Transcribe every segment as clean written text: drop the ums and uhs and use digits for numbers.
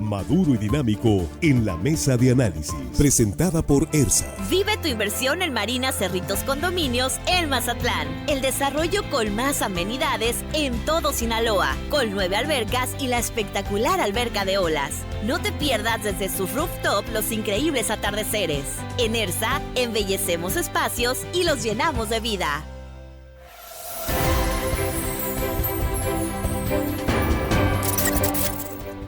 maduro y dinámico en la mesa de análisis, presentada por ERSA. Vive tu inversión en Marina Cerritos Condominios en Mazatlán. El desarrollo con más amenidades en todo Sinaloa, con 9 albercas y la espectacular alberca de olas. No te pierdas desde su rooftop los increíbles atardeceres. En ERSA, embellecemos espacios y los llenamos de vida.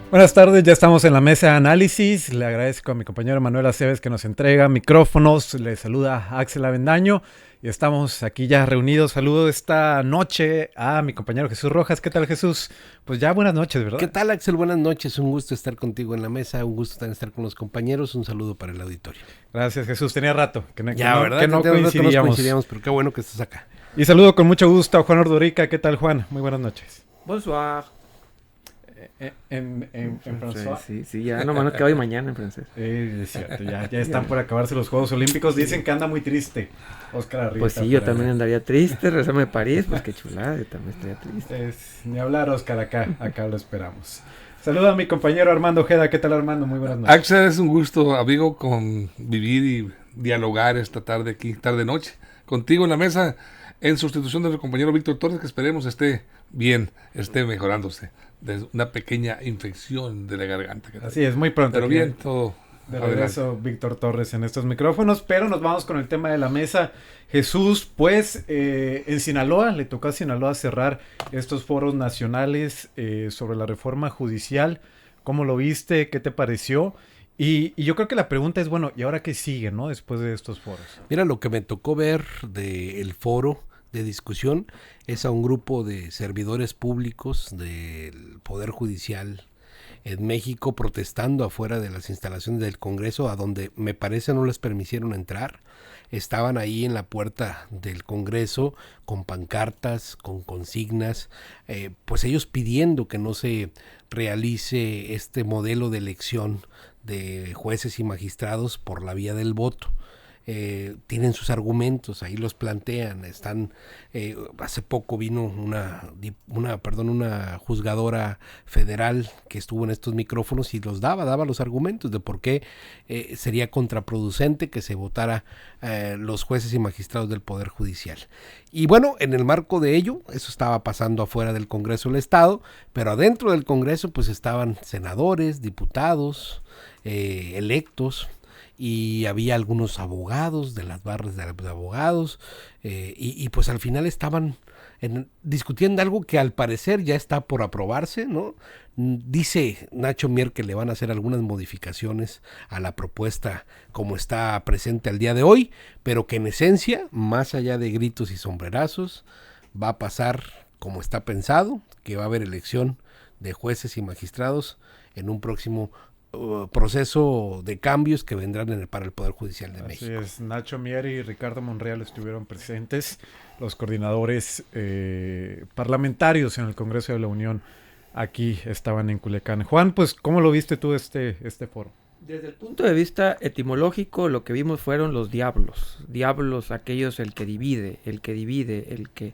Buenas tardes, ya estamos en la mesa de análisis. Le agradezco a mi compañero Manuel Aceves que nos entrega micrófonos. Le saluda Axel Avendaño y estamos aquí ya reunidos. Saludo esta noche a mi compañero Jesús Rojas. ¿Qué tal, Jesús? Pues ya buenas noches, ¿verdad? ¿Qué tal, Axel? Buenas noches. Un gusto estar contigo en la mesa. Un gusto también estar con los compañeros. Un saludo para el auditorio. Gracias, Jesús. Tenía rato que no coincidíamos, pero qué bueno que estás acá. Y saludo con mucho gusto a Juan Ordurica. ¿Qué tal, Juan? Muy buenas noches. Bonsoir. En francés. Sí, ya nomás que hoy y mañana en francés. Es cierto, ya están por acabarse los Juegos Olímpicos. Dicen que anda muy triste Oscar Arrieta. Pues sí, yo también andaría triste, regresarme de París, pues qué chulada, yo también estaría triste. Ni hablar, Oscar, acá lo esperamos. Saluda a mi compañero Armando Ojeda. ¿Qué tal, Armando? Muy buenas noches. Axel, es un gusto, amigo, convivir y dialogar esta tarde aquí, tarde-noche, contigo en la mesa, en sustitución de nuestro compañero Víctor Torres, que esperemos esté bien, esté mejorándose de una pequeña infección de la garganta. Así es, muy pronto. Pero bien, todo. De regreso, Víctor Torres en estos micrófonos, pero nos vamos con el tema de la mesa. Jesús, pues en Sinaloa, le tocó a Sinaloa cerrar estos foros nacionales sobre la reforma judicial. ¿Cómo lo viste? ¿Qué te pareció? Y yo creo que la pregunta es, bueno, ¿y ahora qué sigue, no? Después de estos foros. Mira, lo que me tocó ver del foro de discusión es a un grupo de servidores públicos del Poder Judicial en México protestando afuera de las instalaciones del Congreso, a donde me parece no les permitieron entrar. Estaban ahí en la puerta del Congreso con pancartas, con consignas, pues ellos pidiendo que no se realice este modelo de elección de jueces y magistrados por la vía del voto. Tienen sus argumentos, ahí los plantean, están, hace poco vino una juzgadora federal que estuvo en estos micrófonos y daba los argumentos de por qué sería contraproducente que se votara los jueces y magistrados del Poder Judicial. Y bueno, en el marco de ello, eso estaba pasando afuera del Congreso del Estado, pero adentro del Congreso pues estaban senadores, diputados, electos, y había algunos abogados de las barras de abogados y pues al final estaban discutiendo algo que al parecer ya está por aprobarse, ¿no? Dice Nacho Mier que le van a hacer algunas modificaciones a la propuesta como está presente al día de hoy, pero que en esencia, más allá de gritos y sombrerazos, va a pasar como está pensado, que va a haber elección de jueces y magistrados en un próximo proceso de cambios que vendrán para el Poder Judicial de México. Así es, Nacho Mier y Ricardo Monreal estuvieron presentes, los coordinadores parlamentarios en el Congreso de la Unión, aquí estaban en Culiacán. Juan, pues, ¿cómo lo viste tú este foro? Desde el punto de vista etimológico, lo que vimos fueron los diablos, aquellos el que divide, el que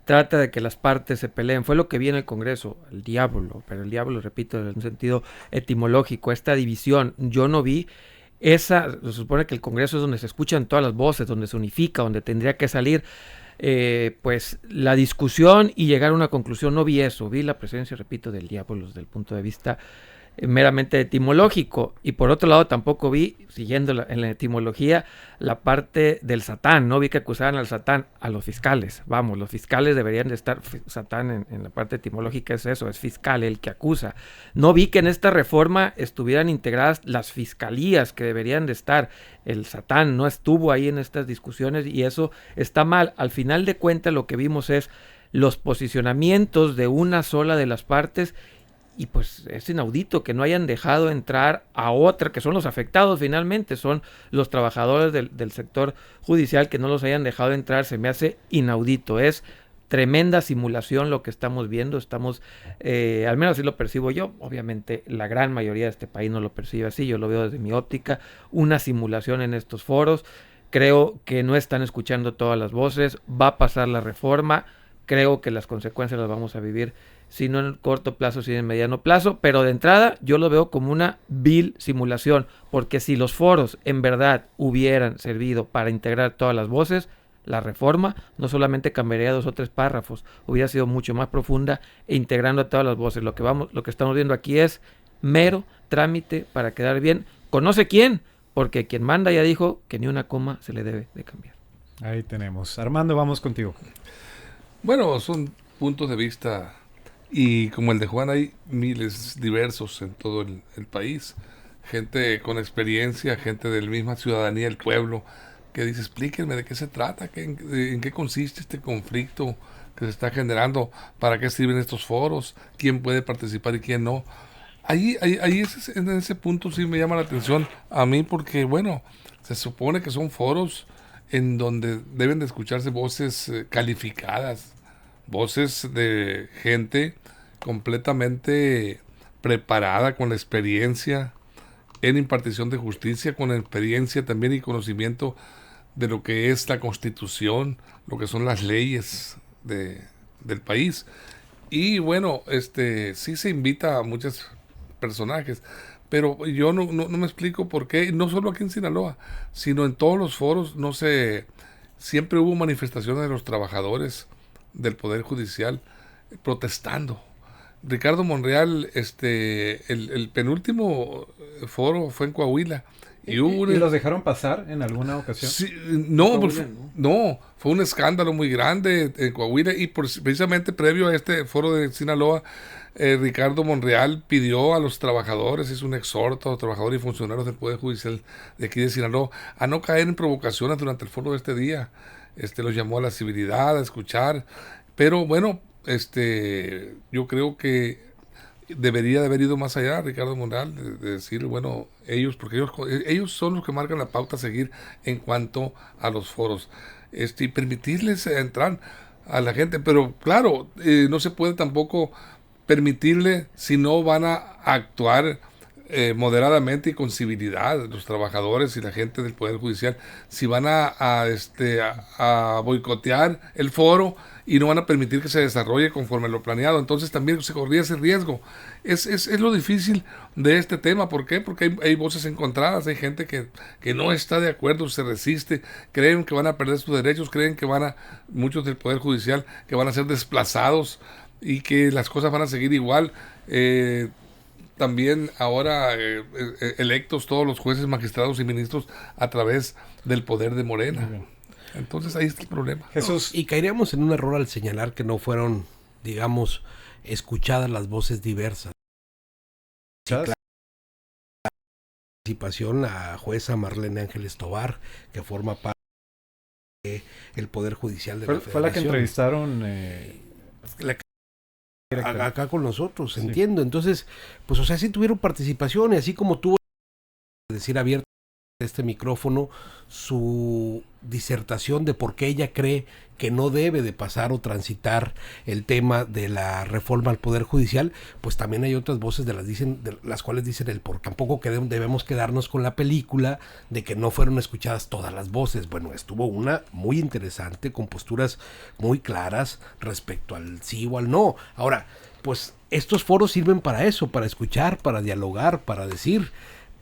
trata de que las partes se peleen. Fue lo que vi en el Congreso, el diablo, pero el diablo, repito, en un sentido etimológico, esta división. Yo no vi se supone que el Congreso es donde se escuchan todas las voces, donde se unifica, donde tendría que salir pues la discusión y llegar a una conclusión. No vi eso, vi la presencia, repito, del diablo desde el punto de vista meramente etimológico, y por otro lado tampoco vi, siguiendo en la etimología, la parte del Satán. No vi que acusaran al Satán a los fiscales. Vamos, los fiscales deberían de estar, Satán en la parte etimológica es eso, es fiscal, el que acusa. No vi que en esta reforma estuvieran integradas las fiscalías que deberían de estar. El Satán no estuvo ahí en estas discusiones y eso está mal. Al final de cuentas lo que vimos es los posicionamientos de una sola de las partes. Y pues es inaudito que no hayan dejado entrar a otra, que son los afectados finalmente, son los trabajadores del sector judicial, que no los hayan dejado entrar. Se me hace inaudito, es tremenda simulación lo que estamos viendo. Estamos, al menos así lo percibo yo, obviamente la gran mayoría de este país no lo percibe así, yo lo veo desde mi óptica, una simulación en estos foros. Creo que no están escuchando todas las voces, va a pasar la reforma, creo que las consecuencias las vamos a vivir si no en el corto plazo, si en el mediano plazo, pero de entrada yo lo veo como una vil simulación, porque si los foros en verdad hubieran servido para integrar todas las voces, la reforma no solamente cambiaría 2 o 3 párrafos, hubiera sido mucho más profunda e integrando a todas las voces. Lo que estamos viendo aquí es mero trámite para quedar bien. ¿Conoce quién? Porque quien manda ya dijo que ni una coma se le debe de cambiar. Ahí tenemos. Armando, vamos contigo. Bueno, son puntos de vista y como el de Juan hay miles diversos en todo el país. Gente con experiencia, gente de la misma ciudadanía, el pueblo, que dice, explíquenme de qué se trata, en qué consiste este conflicto que se está generando, para qué sirven estos foros, quién puede participar y quién no. Ahí en ese punto sí me llama la atención a mí porque, bueno, se supone que son foros en donde deben de escucharse voces calificadas, voces de gente completamente preparada, con la experiencia en impartición de justicia, con experiencia también y conocimiento de lo que es la Constitución, lo que son las leyes del país. Y bueno, sí se invita a muchos personajes, pero yo no me explico por qué, no solo aquí en Sinaloa, sino en todos los foros, siempre hubo manifestaciones de los trabajadores del Poder Judicial protestando. Ricardo Monreal, el penúltimo foro fue en Coahuila. ¿Y los dejaron pasar en alguna ocasión? Sí, no, fue un escándalo muy grande en Coahuila y precisamente previo a este foro de Sinaloa, Ricardo Monreal pidió a los trabajadores, hizo un exhorto a los trabajadores y funcionarios del Poder Judicial de aquí de Sinaloa a no caer en provocaciones durante el foro de este día. Los llamó a la civilidad, a escuchar, pero bueno, yo creo que debería de haber ido más allá Ricardo Monreal, de decir, bueno, porque ellos son los que marcan la pauta a seguir en cuanto a los foros, y permitirles entrar a la gente, pero claro, no se puede tampoco permitirle si no van a actuar moderadamente y con civilidad los trabajadores y la gente del Poder Judicial, si van a boicotear el foro y no van a permitir que se desarrolle conforme lo planeado, entonces también se corría ese riesgo. Es lo difícil de este tema. ¿Por qué? Porque hay voces encontradas, hay gente que no está de acuerdo, se resiste, creen que van a perder sus derechos, creen que muchos del Poder Judicial, que van a ser desplazados y que las cosas van a seguir igual. También ahora electos todos los jueces, magistrados y ministros a través del poder de Morena. Entonces ahí está el problema. Jesús. Y caeríamos en un error al señalar que no fueron, digamos, escuchadas las voces diversas. ¿Sabes? La participación, la jueza Marlene Ángeles Tobar, que forma parte del Poder Judicial de la Federación. Fue la que entrevistaron acá con nosotros, sí. Entiendo. Entonces, pues, o sea, sí tuvieron participación, y así como tuvo que decir abierto este micrófono su disertación de por qué ella cree que no debe de pasar o transitar el tema de la reforma al Poder Judicial, pues también hay otras voces de las cuales dicen el por tampoco debemos quedarnos con la película de que no fueron escuchadas todas las voces. Bueno, estuvo una muy interesante con posturas muy claras respecto al sí o al no. Ahora, pues estos foros sirven para eso, para escuchar, para dialogar, para decir.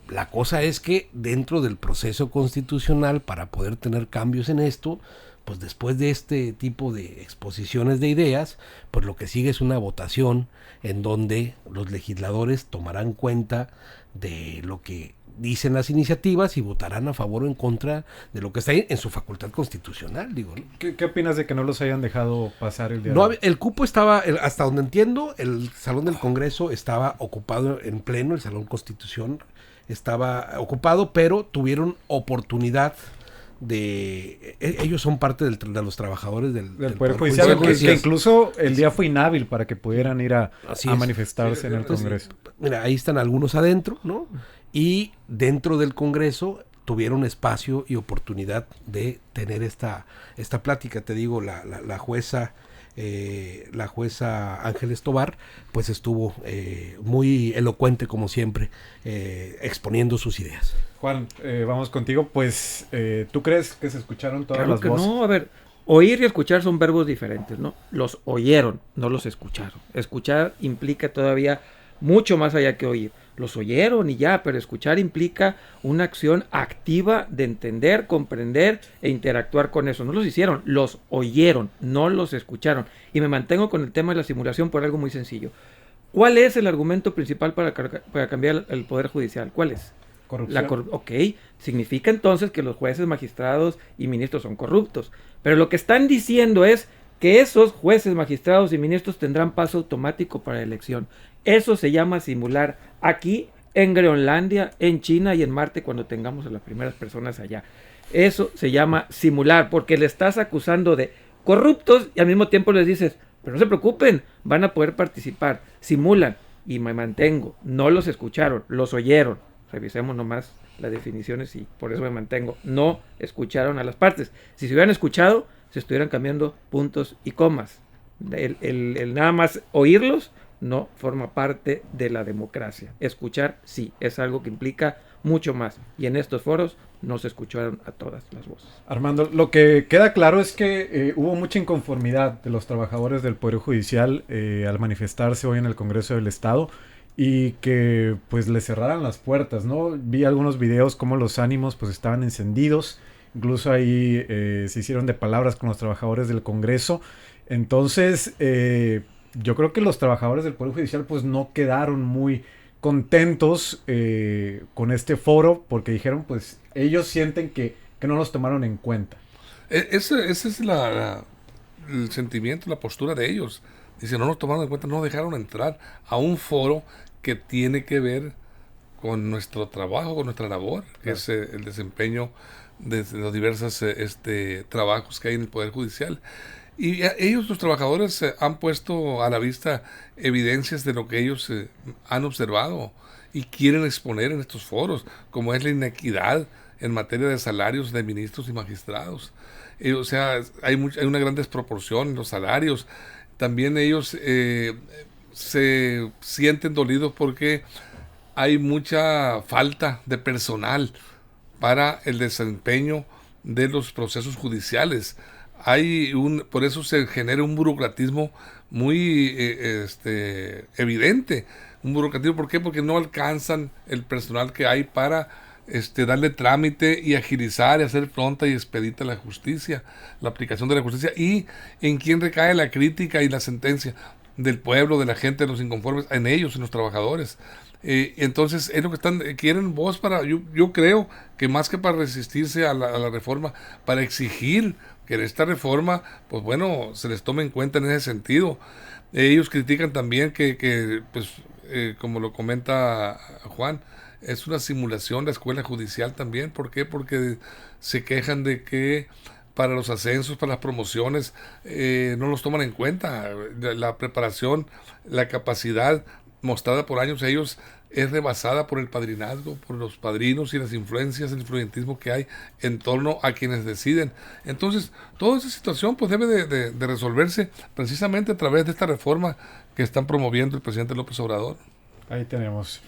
La cosa es que dentro del proceso constitucional, para poder tener cambios en esto, pues después de este tipo de exposiciones de ideas, pues lo que sigue es una votación en donde los legisladores tomarán cuenta de lo que dicen las iniciativas y votarán a favor o en contra de lo que está en su facultad constitucional, digo, ¿no? ¿Qué opinas de que no los hayan dejado pasar el día? No, el cupo estaba, hasta donde entiendo, el Salón del Congreso estaba ocupado en pleno, el Salón Constitución estaba ocupado, pero tuvieron oportunidad de... Ellos son parte de los trabajadores del Poder Judicial, que incluso el día fue inhábil para que pudieran ir a manifestarse en el Congreso. Mira, ahí están algunos adentro, ¿no? Y dentro del Congreso tuvieron espacio y oportunidad de tener esta plática. Te digo, la jueza Ángeles Tobar pues estuvo muy elocuente como siempre, exponiendo sus ideas. Juan, vamos contigo. Pues, ¿tú crees que se escucharon todas las voces? No, a ver, Oír y escuchar son verbos diferentes, ¿no? Los oyeron, no los escucharon. Escuchar implica todavía mucho más allá que oír. Los oyeron y ya, pero escuchar implica una acción activa de entender, comprender e interactuar con eso. No los hicieron, los oyeron, no los escucharon. Y me mantengo con el tema de la simulación por algo muy sencillo. ¿Cuál es el argumento principal para cambiar el Poder Judicial? ¿Cuál es? Corrupción. Ok, significa entonces que los jueces, magistrados y ministros son corruptos. Pero lo que están diciendo es que esos jueces, magistrados y ministros tendrán paso automático para la elección. Eso se llama simular aquí, en Groenlandia, en China y en Marte cuando tengamos a las primeras personas allá. Eso se llama simular, porque le estás acusando de corruptos y al mismo tiempo les dices, pero no se preocupen, van a poder participar. Simulan, y me mantengo, no los escucharon, los oyeron. Revisemos nomás las definiciones y por eso me mantengo. No escucharon a las partes. Si se hubieran escuchado, se estuvieran cambiando puntos y comas. El nada más oírlos no forma parte de la democracia. Escuchar sí, es algo que implica mucho más. Y en estos foros no se escucharon a todas las voces. Armando, lo que queda claro es que hubo mucha inconformidad de los trabajadores del Poder Judicial al manifestarse hoy en el Congreso del Estado y que pues le cerraran las puertas, ¿no? Vi algunos videos como los ánimos pues estaban encendidos, incluso ahí se hicieron de palabras con los trabajadores del Congreso. Entonces yo creo que los trabajadores del Poder Judicial pues no quedaron muy contentos con este foro porque dijeron pues ellos sienten que no los tomaron en cuenta. Ese es el sentimiento, la postura de ellos. Dice, no nos tomaron en cuenta, no dejaron entrar a un foro que tiene que ver con nuestro trabajo, con nuestra labor, que es el desempeño de los diversos trabajos que hay en el Poder Judicial. Y ellos, los trabajadores, han puesto a la vista evidencias de lo que ellos han observado y quieren exponer en estos foros, como es la inequidad en materia de salarios de ministros y magistrados. O sea, hay una gran desproporción en los salarios. También ellos se sienten dolidos porque hay mucha falta de personal para el desempeño de los procesos judiciales. Por eso se genera un burocratismo muy evidente. Un burocratismo, ¿por qué? Porque no alcanzan el personal que hay para darle trámite y agilizar y hacer pronta y expedita la justicia, la aplicación de la justicia, y en quién recae la crítica y la sentencia del pueblo, de la gente, de los inconformes, en ellos, en los trabajadores. Entonces es lo que quieren voz para, yo creo que más que para resistirse a la reforma, para exigir que esta reforma, pues bueno, se les tome en cuenta en ese sentido. Ellos critican también que como lo comenta Juan, es una simulación la escuela judicial también. ¿Por qué? Porque se quejan de que para los ascensos, para las promociones, no los toman en cuenta. La preparación, la capacidad mostrada por años ellos es rebasada por el padrinazgo, por los padrinos y las influencias, el influyentismo que hay en torno a quienes deciden. Entonces, toda esa situación pues debe de resolverse precisamente a través de esta reforma que están promoviendo el presidente López Obrador. Ahí tenemos.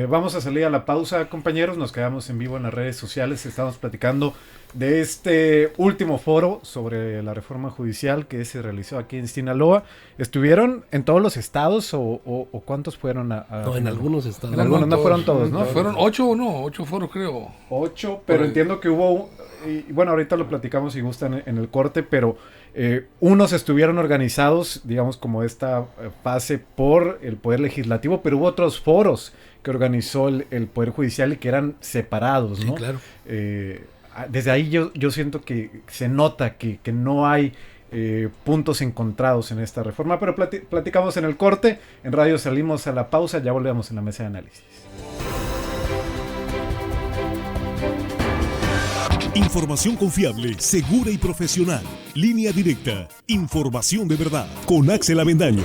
Vamos a salir a la pausa, compañeros. Nos quedamos en vivo en las redes sociales. Estamos platicando de este último foro sobre la reforma judicial que se realizó aquí en Sinaloa. ¿Estuvieron en todos los estados o cuántos fueron No, en algunos estados. En algunos, no fueron todos, ¿no? Fueron 8 o no, 8 foros creo. 8, pero entiendo que hubo, y bueno, ahorita lo platicamos si gustan en el corte, pero unos estuvieron organizados, digamos, como esta fase por el Poder Legislativo, pero hubo otros foros que organizó el Poder Judicial y que eran separados, ¿no? Sí, claro. Desde ahí yo siento que se nota que no hay puntos encontrados en esta reforma, pero platicamos en el corte. En radio salimos a la pausa, ya volvemos en la mesa de análisis. Información confiable, segura y profesional. Línea directa. Información de verdad. Con Axel Avendaño.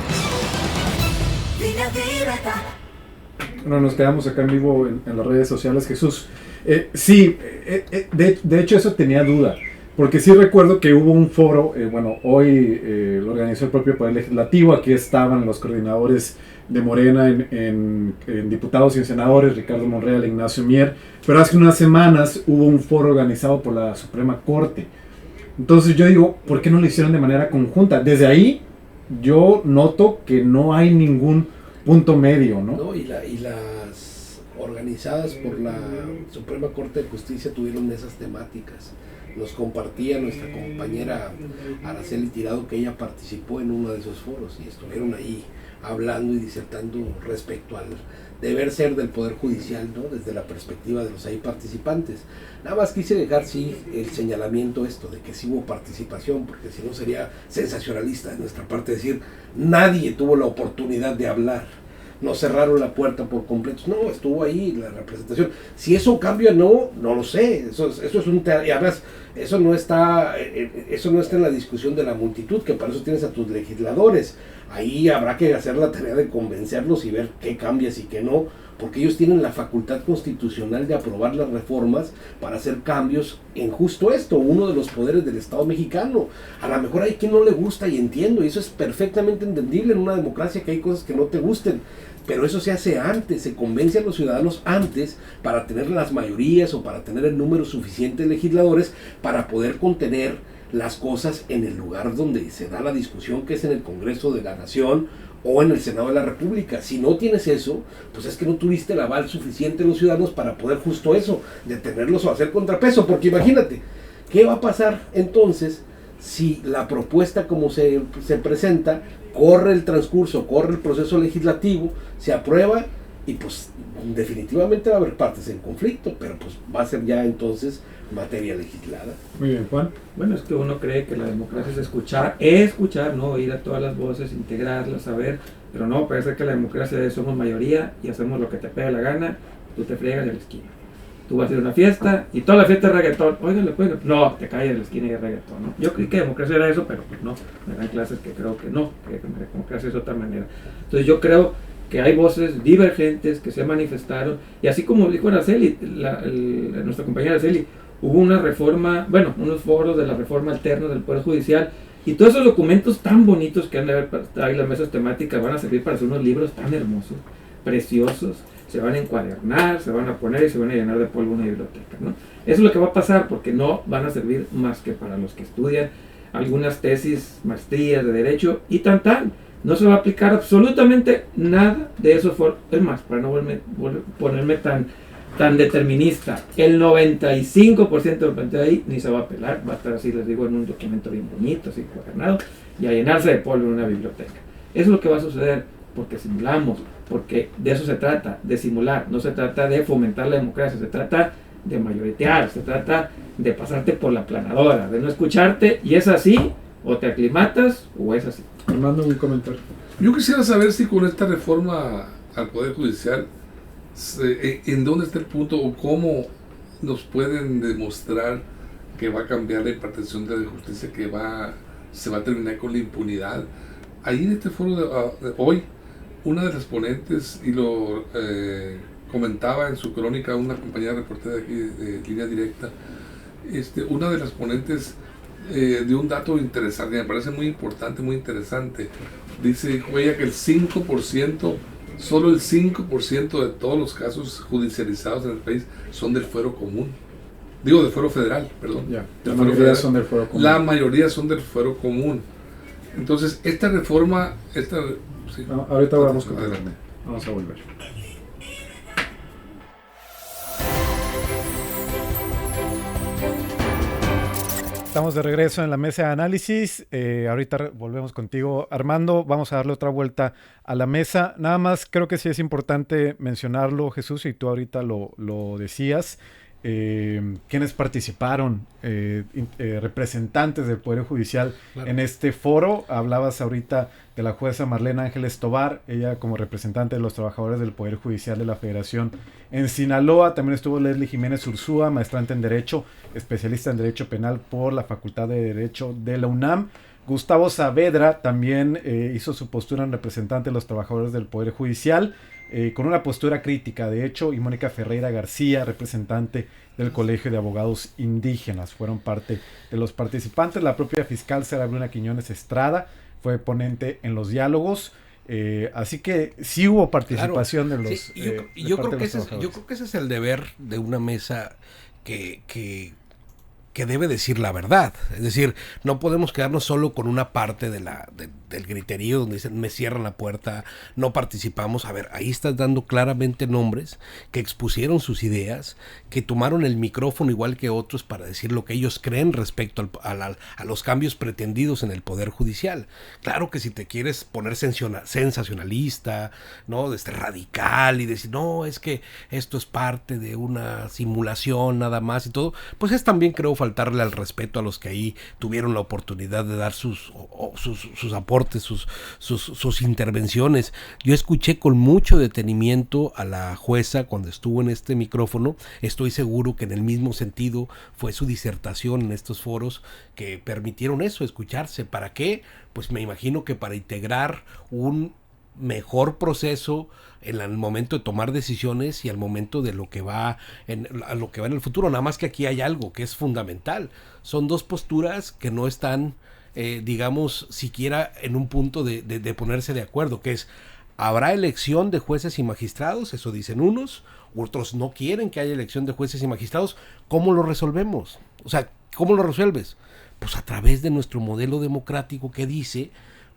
Bueno, nos quedamos acá en vivo en las redes sociales. Jesús, de hecho eso tenía duda, porque sí recuerdo que hubo un foro, hoy lo organizó el propio Poder Legislativo. Aquí estaban los coordinadores de Morena en diputados y senadores, Ricardo Monreal, Ignacio Mier, pero hace unas semanas hubo un foro organizado por la Suprema Corte. Entonces yo digo, ¿por qué no lo hicieron de manera conjunta? Desde ahí yo noto que no hay ningún punto medio, ¿no? ¿No? Y las organizadas por la Suprema Corte de Justicia tuvieron esas temáticas. Nos compartía nuestra compañera Araceli Tirado que ella participó en uno de esos foros y estuvieron ahí hablando y disertando respecto al deber ser del Poder Judicial, ¿no? Desde la perspectiva de los ahí participantes. Nada más quise dejar sí el señalamiento esto de que sí hubo participación, porque si no sería sensacionalista de nuestra parte decir nadie tuvo la oportunidad de hablar, nos cerraron la puerta por completo. No, estuvo ahí la representación. Si eso cambia, no lo sé. Eso es un y además eso no está en la discusión de la multitud, que para eso tienes a tus legisladores. Ahí habrá que hacer la tarea de convencerlos y ver qué cambias y qué no, porque ellos tienen la facultad constitucional de aprobar las reformas para hacer cambios en justo esto, uno de los poderes del Estado mexicano. A lo mejor hay quien no le gusta y entiendo, y eso es perfectamente entendible en una democracia, que hay cosas que no te gusten, pero eso se hace antes, se convence a los ciudadanos antes para tener las mayorías o para tener el número suficiente de legisladores para poder contener las cosas en el lugar donde se da la discusión, que es en el Congreso de la Nación o en el Senado de la República. Si no tienes eso, pues es que no tuviste el aval suficiente de los ciudadanos para poder justo eso, detenerlos o hacer contrapeso, porque imagínate, ¿qué va a pasar entonces si la propuesta como se presenta, corre el transcurso, corre el proceso legislativo, se aprueba y pues definitivamente va a haber partes en conflicto, pero pues va a ser ya entonces materia legislada? Muy bien, Juan. Bueno, es que uno cree que la democracia es escuchar, no oír a todas las voces, integrarlas, saber, pero no, parece que la democracia es somos mayoría y hacemos lo que te pega la gana, tú te friegas de la esquina. Tú vas a ir a una fiesta y toda la fiesta es reggaetón. Óigale, pues, no, te caes de la esquina y es reggaetón, ¿no? Yo creí que democracia era eso, pero pues no, me dan clases que creo que no, que democracia es de otra manera. Entonces yo creo que hay voces divergentes que se manifestaron, y así como dijo Araceli, nuestra compañera Araceli, hubo una reforma, bueno, unos foros de la reforma alterna del Poder Judicial, y todos esos documentos tan bonitos que han de haber ahí las mesas temáticas van a servir para hacer unos libros tan hermosos, preciosos, se van a encuadernar, se van a poner y se van a llenar de polvo una biblioteca, ¿no? Eso es lo que va a pasar, porque no van a servir más que para los que estudian algunas tesis, maestrías de derecho y tan. No se va a aplicar absolutamente nada de esos foros. Es más, para no ponerme tan determinista, el 95% del plantel ahí ni se va a apelar, va a estar así, les digo, en un documento bien bonito, así cuadernado, y a llenarse de polvo en una biblioteca. Eso es lo que va a suceder, porque simulamos, porque de eso se trata, de simular, no se trata de fomentar la democracia, se trata de mayoritear, se trata de pasarte por la planadora, de no escucharte, y es así, o te aclimatas, o es así. Armando, un comentario. Yo quisiera saber si con esta reforma al Poder Judicial, en dónde está el punto o cómo nos pueden demostrar que va a cambiar la impartición de la justicia, que se va a terminar con la impunidad. Ahí en este foro de hoy, una de las ponentes, y lo comentaba en su crónica una compañera reportera de aquí de Línea Directa, una de las ponentes de un dato interesante, me parece muy importante, muy interesante. Dice ella que solo el 5% de todos los casos judicializados en el país son del fuero común. Digo, del fuero federal, perdón. Ya, la mayoría son del fuero común. La mayoría son del fuero común. Entonces, esta reforma... sí. Ahorita vamos con adelante. Vamos a volver. Estamos de regreso en la mesa de análisis. Ahorita volvemos contigo, Armando. Vamos a darle otra vuelta a la mesa. Nada más creo que sí es importante mencionarlo, Jesús, y tú ahorita lo decías. Quienes participaron, representantes del Poder Judicial, claro, en este foro. Hablabas ahorita de la jueza Marlene Ángeles Tobar, ella como representante de los trabajadores del Poder Judicial de la Federación en Sinaloa. También estuvo Leslie Jiménez Ursúa, maestrante en Derecho, especialista en Derecho Penal por la Facultad de Derecho de la UNAM. Gustavo Saavedra también hizo su postura en representante de los trabajadores del Poder Judicial, con una postura crítica, de hecho, y Mónica Ferreira García, representante del Colegio de Abogados Indígenas, fueron parte de los participantes. La propia fiscal Sara Bruna Quiñones Estrada fue ponente en los diálogos. Así que sí hubo participación, claro, de los... Sí, yo creo que ese es el deber de una mesa que que debe decir la verdad. Es decir, no podemos quedarnos solo con una parte del griterío donde dicen me cierran la puerta, no participamos. A ver, ahí estás dando claramente nombres que expusieron sus ideas, que tomaron el micrófono igual que otros para decir lo que ellos creen respecto a los cambios pretendidos en el Poder Judicial. Claro que si te quieres poner sensacionalista, ¿no? Radical y decir, no, es que esto es parte de una simulación nada más y todo, pues es también, creo, faltarle al respeto a los que ahí tuvieron la oportunidad de dar sus aportes, sus intervenciones. Yo escuché con mucho detenimiento a la jueza cuando estuvo en este micrófono. Estoy seguro que en el mismo sentido fue su disertación en estos foros que permitieron eso, escucharse. ¿Para qué? Pues me imagino que para integrar un mejor proceso en el momento de tomar decisiones y al momento de lo que va en el futuro. Nada más que aquí hay algo que es fundamental. Son dos posturas que no están, digamos, siquiera en un punto de ponerse de acuerdo, que es, ¿habrá elección de jueces y magistrados? Eso dicen unos, otros no quieren que haya elección de jueces y magistrados. ¿Cómo lo resolvemos? O sea, ¿cómo lo resuelves? Pues a través de nuestro modelo democrático que dice,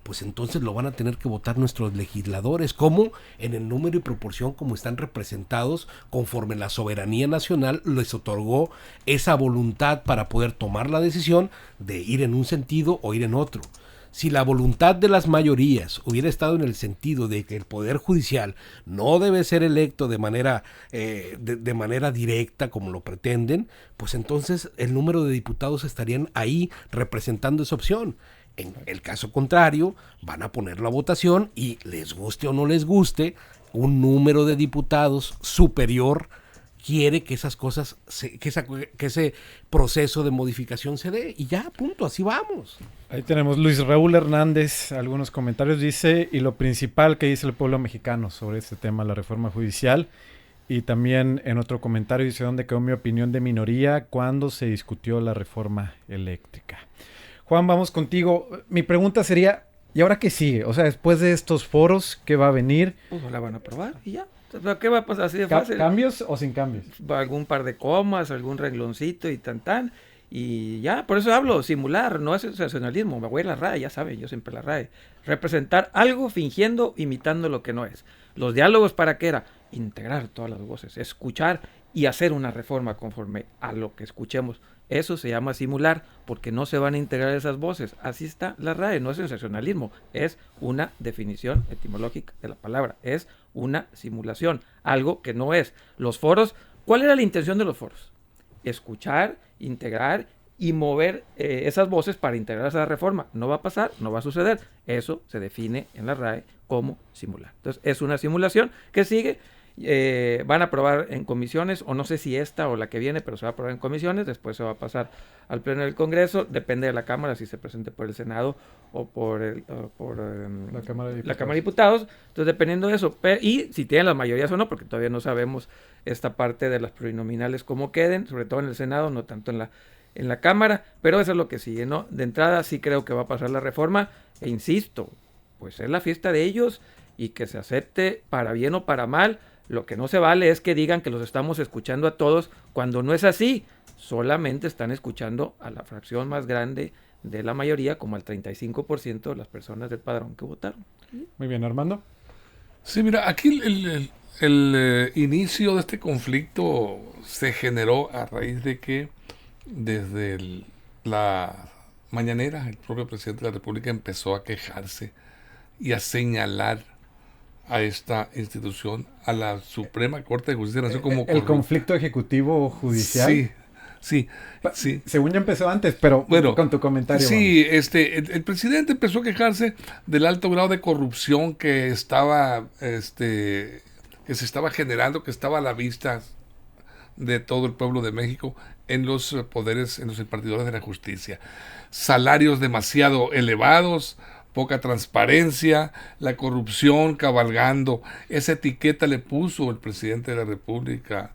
pues entonces lo van a tener que votar nuestros legisladores, como en el número y proporción como están representados, conforme la soberanía nacional les otorgó esa voluntad para poder tomar la decisión de ir en un sentido o ir en otro. Si la voluntad de las mayorías hubiera estado en el sentido de que el Poder Judicial no debe ser electo de manera directa como lo pretenden, pues entonces el número de diputados estarían ahí representando esa opción. En el caso contrario, van a poner la votación y les guste o no les guste, un número de diputados superior quiere que esas cosas, que ese proceso de modificación se dé y ya, punto, así vamos. Ahí tenemos Luis Raúl Hernández, algunos comentarios, dice, y lo principal que dice el pueblo mexicano sobre este tema, la reforma judicial, y también en otro comentario dice, ¿dónde quedó mi opinión de minoría cuando se discutió la reforma eléctrica? Juan, vamos contigo. Mi pregunta sería, ¿y ahora qué sigue? O sea, después de estos foros, ¿qué va a venir? Pues la van a aprobar y ya. ¿Qué va a pasar? Así de fácil. ¿Cambios o sin cambios? Algún par de comas, algún rengloncito y tan. Y ya, por eso hablo, simular, no es sensacionalismo. Me voy a la RAE, ya saben, yo siempre la RAE. Representar algo fingiendo, imitando lo que no es. Los diálogos, ¿para qué era? Integrar todas las voces, escuchar y hacer una reforma conforme a lo que escuchemos. Eso se llama simular, porque no se van a integrar esas voces. Así está la RAE, no es sensacionalismo, es una definición etimológica de la palabra, es una simulación, algo que no es. Los foros, ¿cuál era la intención de los foros? Escuchar, integrar y mover esas voces para integrar esa reforma. No va a pasar, no va a suceder. Eso se define en la RAE como simular. Entonces, es una simulación que sigue. Van a aprobar en comisiones, o no sé si esta o la que viene, pero se va a aprobar en comisiones, después se va a pasar al pleno del Congreso, depende de la Cámara, si se presente por el Senado o por la Cámara de Diputados, entonces dependiendo de eso, y si tienen las mayorías o no, porque todavía no sabemos esta parte de las plurinominales cómo queden, sobre todo en el Senado, no tanto en la Cámara, pero eso es lo que sigue, ¿no? De entrada sí creo que va a pasar la reforma, e insisto, pues es la fiesta de ellos, y que se acepte para bien o para mal. Lo que no se vale es que digan que los estamos escuchando a todos cuando no es así. Solamente están escuchando a la fracción más grande de la mayoría, como al 35% de las personas del padrón que votaron. Muy bien, Armando. Sí, mira, aquí el inicio de este conflicto se generó a raíz de que desde la mañanera el propio presidente de la República empezó a quejarse y a señalar a esta institución, a la Suprema Corte de Justicia de la Nación como el conflicto ejecutivo judicial. Sí. Según ya empezó antes, pero bueno, con tu comentario. Sí, el presidente empezó a quejarse del alto grado de corrupción que estaba, que se estaba generando, que estaba a la vista de todo el pueblo de México en los poderes, en los impartidores de la justicia. Salarios demasiado elevados, poca transparencia, la corrupción cabalgando. Esa etiqueta le puso el presidente de la República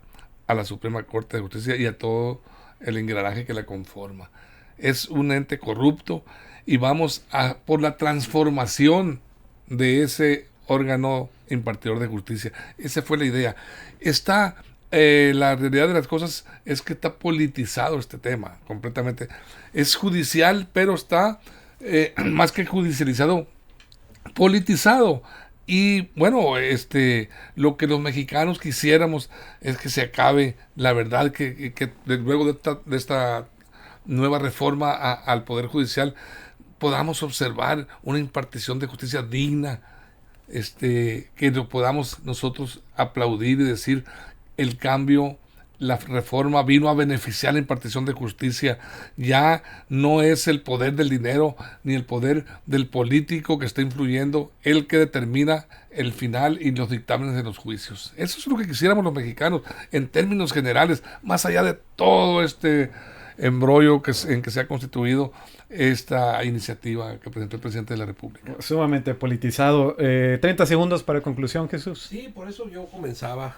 a la Suprema Corte de Justicia y a todo el engranaje que la conforma. Es un ente corrupto y vamos por la transformación de ese órgano impartidor de justicia. Esa fue la idea. Está la realidad de las cosas es que está politizado este tema completamente. Es judicial, pero está más que judicializado, politizado. Y bueno, lo que los mexicanos quisiéramos es que se acabe la verdad, que luego de esta nueva reforma al Poder Judicial podamos observar una impartición de justicia digna, que lo podamos nosotros aplaudir y decir el cambio, la reforma vino a beneficiar la impartición de justicia. Ya no es el poder del dinero ni el poder del político que está influyendo, el que determina el final y los dictámenes de los juicios. Eso es lo que quisiéramos los mexicanos en términos generales, más allá de todo este embrollo en que se ha constituido esta iniciativa que presentó el presidente de la República. Sumamente politizado. 30 segundos para conclusión, Jesús. Sí, por eso yo comenzaba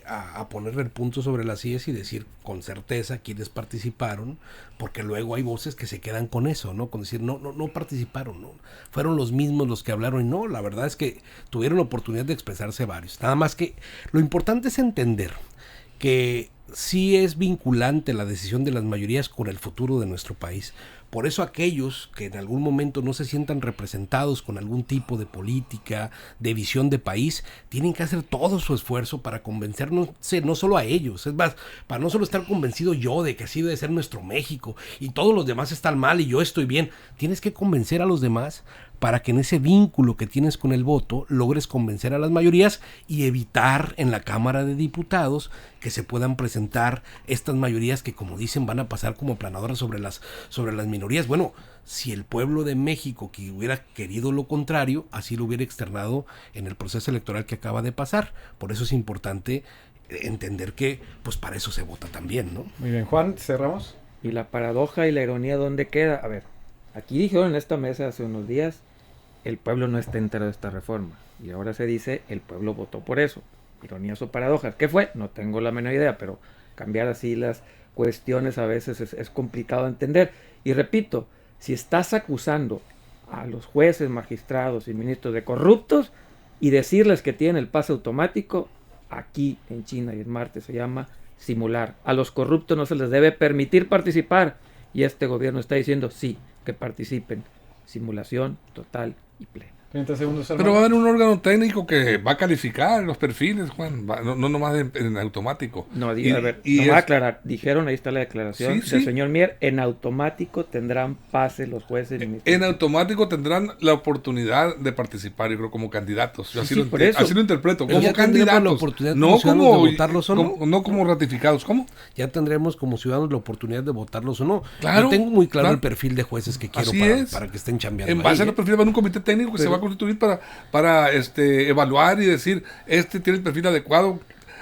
a ponerle el punto sobre las IES y decir con certeza quiénes participaron, porque luego hay voces que se quedan con eso, ¿no? Con decir, no participaron, ¿no? Fueron los mismos los que hablaron, y no, la verdad es que tuvieron la oportunidad de expresarse varios. Nada más que lo importante es entender que sí es vinculante la decisión de las mayorías con el futuro de nuestro país. Por eso aquellos que en algún momento no se sientan representados con algún tipo de política, de visión de país, tienen que hacer todo su esfuerzo para convencernos, no solo a ellos, es más, para no solo estar convencido yo de que así debe ser nuestro México y todos los demás están mal y yo estoy bien. Tienes que convencer a los demás para que en ese vínculo que tienes con el voto logres convencer a las mayorías y evitar en la Cámara de Diputados que se puedan presentar estas mayorías que, como dicen, van a pasar como planadoras sobre las minorías. Bueno, si el pueblo de México que hubiera querido lo contrario, así lo hubiera externado en el proceso electoral que acaba de pasar. Por eso es importante entender que pues para eso se vota también, ¿no? Muy bien, Juan, cerramos. Y la paradoja y la ironía, ¿dónde queda? A ver, aquí dijeron en esta mesa hace unos días, el pueblo no está entero de esta reforma. Y ahora se dice, el pueblo votó por eso. Ironías o paradojas. ¿Qué fue? No tengo la menor idea, pero cambiar así las cuestiones a veces es complicado de entender. Y repito, si estás acusando a los jueces, magistrados y ministros de corruptos y decirles que tienen el pase automático, aquí en China y en Marte se llama simular. A los corruptos no se les debe permitir participar. Y este gobierno está diciendo sí, que participen. Simulación total y plena. 30 segundos. Pero va a haber un órgano técnico que va a calificar los perfiles, Juan, no nomás en automático. No, a ver, no va a aclarar. Dijeron, ahí está la declaración del señor Mier, en automático tendrán pase los jueces. En automático tendrán la oportunidad de participar, yo creo, como candidatos. Yo así lo interpreto, pero como candidatos. La oportunidad no como de votarlos o no. No como ratificados. ¿Cómo? Ya tendremos como ciudadanos la oportunidad de votarlos o no. Claro. Yo tengo muy claro el perfil de jueces que quiero para que estén chambeando. En base a los perfiles va a un comité técnico que se va a constituir para evaluar y decir, tiene el perfil adecuado,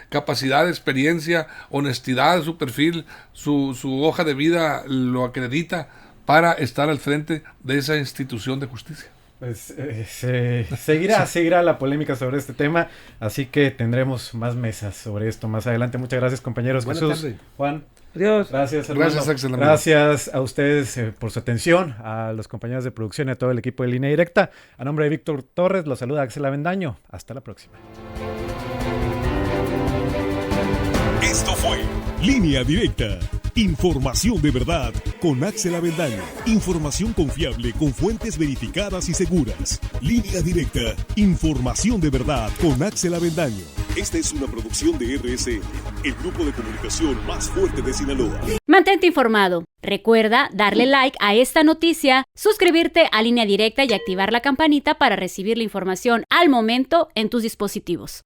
capacidad, experiencia, honestidad, su perfil, su hoja de vida lo acredita para estar al frente de esa institución de justicia. Pues seguirá la polémica sobre este tema, así que tendremos más mesas sobre esto más adelante. Muchas gracias, compañeros. Buenas Jesús, tardes. Juan. Adiós. Gracias, hermano. Gracias a ustedes por su atención, a los compañeros de producción y a todo el equipo de Línea Directa. A nombre de Víctor Torres, los saluda Axel Avendaño. Hasta la próxima. Esto fue Línea Directa. Información de verdad con Axel Avendaño. Información confiable con fuentes verificadas y seguras. Línea Directa. Información de verdad con Axel Avendaño. Esta es una producción de RSN, el grupo de comunicación más fuerte de Sinaloa. Mantente informado. Recuerda darle like a esta noticia, suscribirte a Línea Directa y activar la campanita para recibir la información al momento en tus dispositivos.